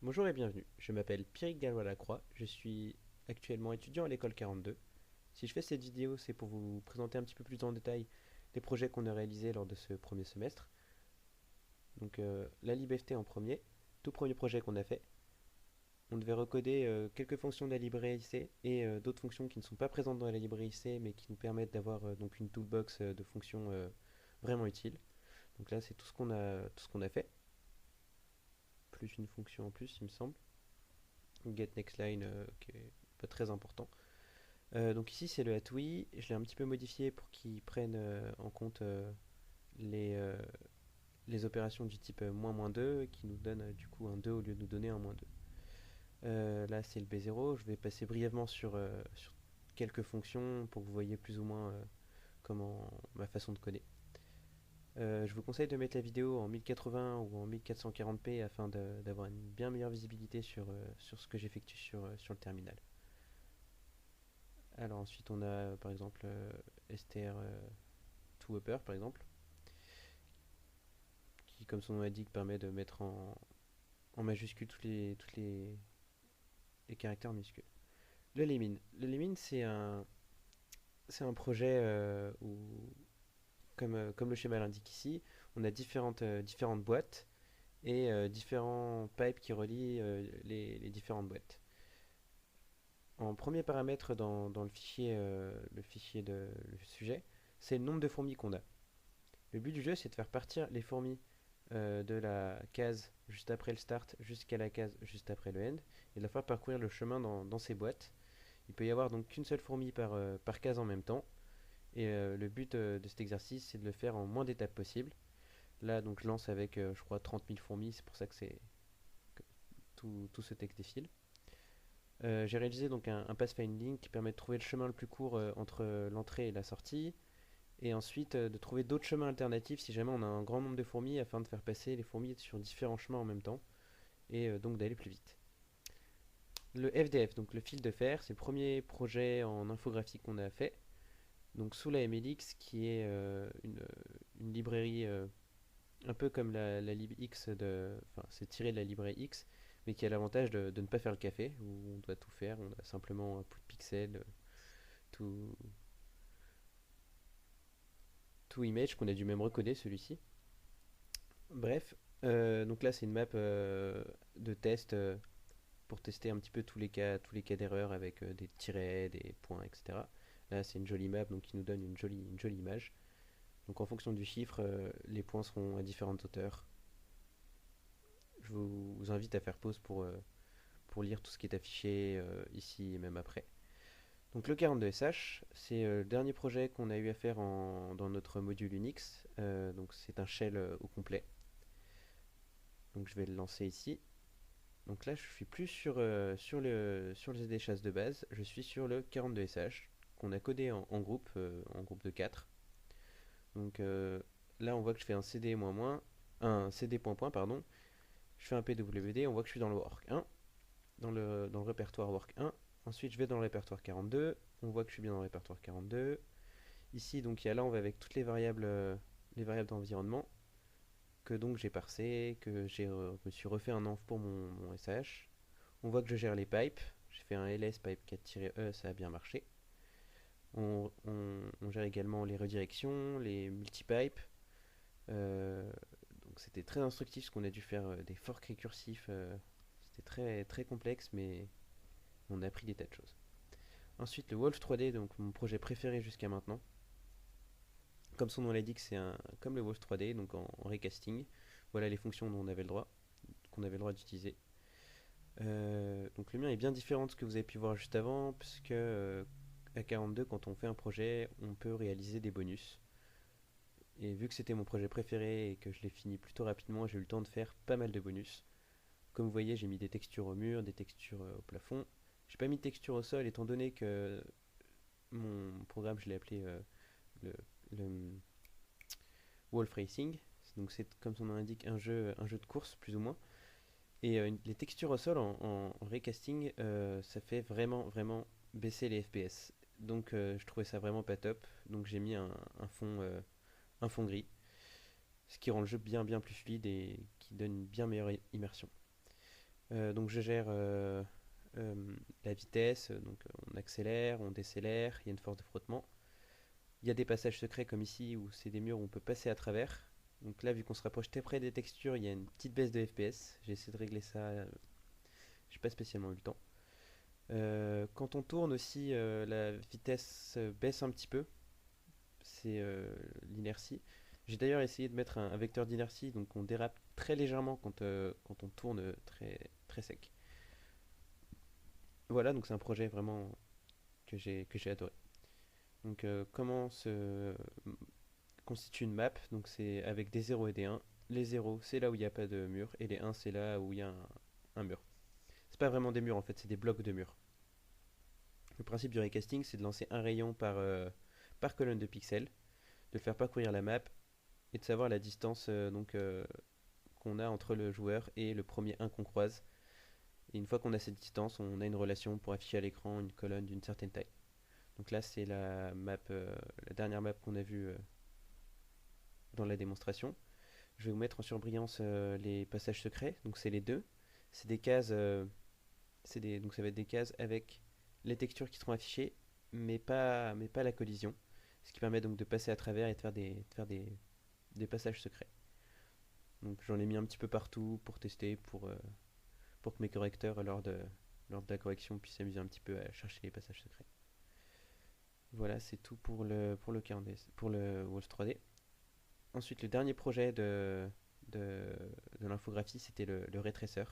Bonjour et bienvenue, je m'appelle Pierrick Gallois-Lacroix, je suis actuellement étudiant à l'école 42. Si je fais cette vidéo, c'est pour vous présenter un petit peu plus en détail les projets qu'on a réalisés lors de ce premier semestre. Donc la liberté en premier, tout premier projet qu'on a fait. On devait recoder quelques fonctions de la librairie C et d'autres fonctions qui ne sont pas présentes dans la librairie C mais qui nous permettent d'avoir donc une toolbox de fonctions vraiment utiles. Donc là c'est tout ce qu'on a fait, plus une fonction en plus il me semble. GetNextLine qui est pas très important. Donc ici c'est le hatui, je l'ai un petit peu modifié pour qu'il prenne en compte les, euh, les opérations du type moins moins 2 qui nous donne du coup un 2 au lieu de nous donner un moins 2. Là c'est le B0, je vais passer brièvement sur quelques fonctions pour que vous voyez plus ou moins comment ma façon de coder. Je vous conseille de mettre la vidéo en 1080 ou en 1440p afin d'avoir une bien meilleure visibilité sur ce que j'effectue sur le terminal. Alors ensuite on a par exemple str to upper par exemple, qui comme son nom l'indique permet de mettre en majuscule les caractères minuscules. Le limine c'est un projet où, comme le schéma l'indique ici, on a différentes boîtes et différents pipes qui relient les différentes boîtes. En premier paramètre dans le fichier le sujet, c'est le nombre de fourmis qu'on a. Le but du jeu, c'est de faire partir les fourmis de la case juste après le start jusqu'à la case juste après le end et de la faire parcourir le chemin dans ces boîtes. Il peut y avoir donc qu'une seule fourmi par case en même temps. Et le but de cet exercice, c'est de le faire en moins d'étapes possible. Là, donc, je lance avec, je crois, 30 000 fourmis. C'est pour ça que tout ce texte défile. J'ai réalisé donc un pathfinding qui permet de trouver le chemin le plus court entre l'entrée et la sortie, et ensuite de trouver d'autres chemins alternatifs si jamais on a un grand nombre de fourmis afin de faire passer les fourmis sur différents chemins en même temps et donc d'aller plus vite. Le FDF, donc le fil de fer, c'est le premier projet en infographie qu'on a fait. Donc sous la MLX qui est une librairie un peu comme la libx enfin c'est tiré de la librairie X, mais qui a l'avantage de ne pas faire le café où on doit tout faire, on a simplement un peu de pixels, tout, tout image qu'on a dû même recoder celui-ci. Bref, donc là c'est une map de test pour tester un petit peu tous les cas d'erreur avec des tirets, des points, etc. Là c'est une jolie map donc qui nous donne une jolie image. Donc en fonction du chiffre, les points seront à différentes hauteurs. Je vous invite à faire pause pour lire tout ce qui est affiché ici et même après. Donc le 42SH, c'est le dernier projet qu'on a eu à faire dans notre module Unix. Donc c'est un shell au complet. Donc je vais le lancer ici. Donc là je suis plus sur les chasses de base, je suis sur le 42SH qu'on a codé en groupe de 4. Donc là on voit que je fais un CD un CD point point pardon. Je fais un PWD, on voit que je suis dans le work 1, dans le répertoire work 1. Ensuite je vais dans le répertoire 42, on voit que je suis bien dans le répertoire 42. Ici donc là on va avec toutes les variables d'environnement que donc j'ai parsé, que me suis refait un env pour mon SH. On voit que je gère les pipes, j'ai fait un ls pipe 4-e, ça a bien marché. On gère également les redirections, les multipipes. Euh, donc c'était très instructif parce qu'on a dû faire des forks récursifs. C'était très, très complexe, mais on a appris des tas de choses. Ensuite, le Wolf 3D, donc mon projet préféré jusqu'à maintenant. Comme son nom l'indique, c'est comme le Wolf 3D, donc en recasting. Voilà les fonctions dont qu'on avait le droit d'utiliser. Donc le mien est bien différent de ce que vous avez pu voir juste avant, puisque à 42, quand on fait un projet, on peut réaliser des bonus. Et vu que c'était mon projet préféré et que je l'ai fini plutôt rapidement, j'ai eu le temps de faire pas mal de bonus. Comme vous voyez, j'ai mis des textures au mur, des textures au plafond. J'ai pas mis de texture au sol étant donné que mon programme, je l'ai appelé le Wolf Racing. Donc c'est comme son nom l'indique un jeu de course plus ou moins. Et les textures au sol en recasting, ça fait vraiment vraiment baisser les FPS. Donc je trouvais ça vraiment pas top. Donc j'ai mis un fond gris, ce qui rend le jeu bien bien plus fluide et qui donne une bien meilleure immersion. Donc je gère la vitesse, donc on accélère, on décélère, il y a une force de frottement. Il y a des passages secrets comme ici où c'est des murs où on peut passer à travers. Donc là, vu qu'on se rapproche très près des textures, il y a une petite baisse de FPS. J'ai essayé de régler ça, j'ai pas spécialement eu le temps. Quand on tourne aussi, la vitesse baisse un petit peu, c'est l'inertie. J'ai d'ailleurs essayé de mettre un vecteur d'inertie, donc on dérape très légèrement quand on tourne très sec. Voilà, donc c'est un projet vraiment que j'ai adoré. Donc comment se constitue une map? Donc c'est avec des 0 et des 1. Les 0 c'est là où il n'y a pas de mur et les 1 c'est là où il y a un mur. C'est pas vraiment des murs en fait, c'est des blocs de murs. Le principe du raycasting c'est de lancer un rayon par colonne de pixels, de le faire parcourir la map et de savoir la distance qu'on a entre le joueur et le premier 1 qu'on croise. Et une fois qu'on a cette distance, on a une relation pour afficher à l'écran une colonne d'une certaine taille. Donc là, c'est la dernière map qu'on a vue dans la démonstration. Je vais vous mettre en surbrillance les passages secrets. Donc c'est les deux. C'est des cases, donc ça va être des cases avec les textures qui seront affichées, mais pas la collision. Ce qui permet donc de passer à travers et de faire des passages secrets. Donc j'en ai mis un petit peu partout pour tester, pour que mes correcteurs, lors de la correction, puissent s'amuser un petit peu à chercher les passages secrets. Voilà, c'est tout pour le 40 pour le Wolf 3D. Ensuite, le dernier projet de, de l'infographie, c'était le ray tracer.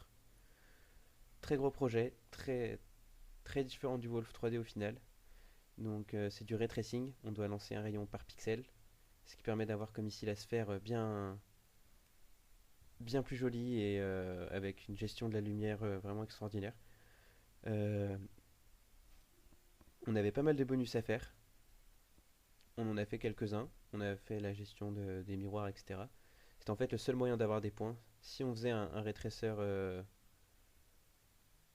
Très gros projet, très différent du Wolf 3D au final. Donc c'est du ray tracing, on doit lancer un rayon par pixel, ce qui permet d'avoir comme ici la sphère bien plus jolie et avec une gestion de la lumière vraiment extraordinaire. Euh, on avait pas mal de bonus à faire, on en a fait quelques-uns, on a fait la gestion des miroirs, etc. C'est en fait le seul moyen d'avoir des points. Si on faisait un ray tracer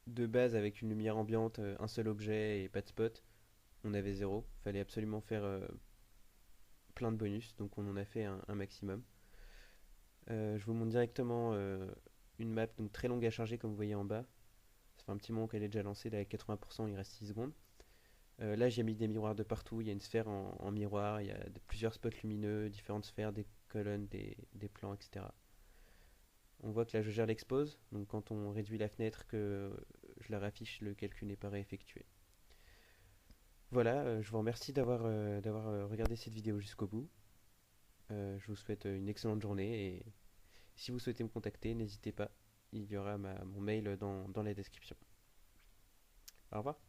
de base avec une lumière ambiante, un seul objet et pas de spot, on avait zéro. Fallait absolument faire plein de bonus, donc on en a fait un maximum. Je vous montre directement une map donc très longue à charger comme vous voyez en bas. Ça fait un petit moment qu'elle est déjà lancée, là à 80%, il reste 6 secondes. Là j'ai mis des miroirs de partout, il y a une sphère en miroir, il y a plusieurs spots lumineux, différentes sphères, des colonnes, des plans, etc. On voit que là je gère l'expose, donc quand on réduit la fenêtre que je la raffiche, le calcul n'est pas réeffectué. Voilà, je vous remercie d'avoir regardé cette vidéo jusqu'au bout. Je vous souhaite une excellente journée et si vous souhaitez me contacter, n'hésitez pas. Il y aura mon mail dans la description. Au revoir.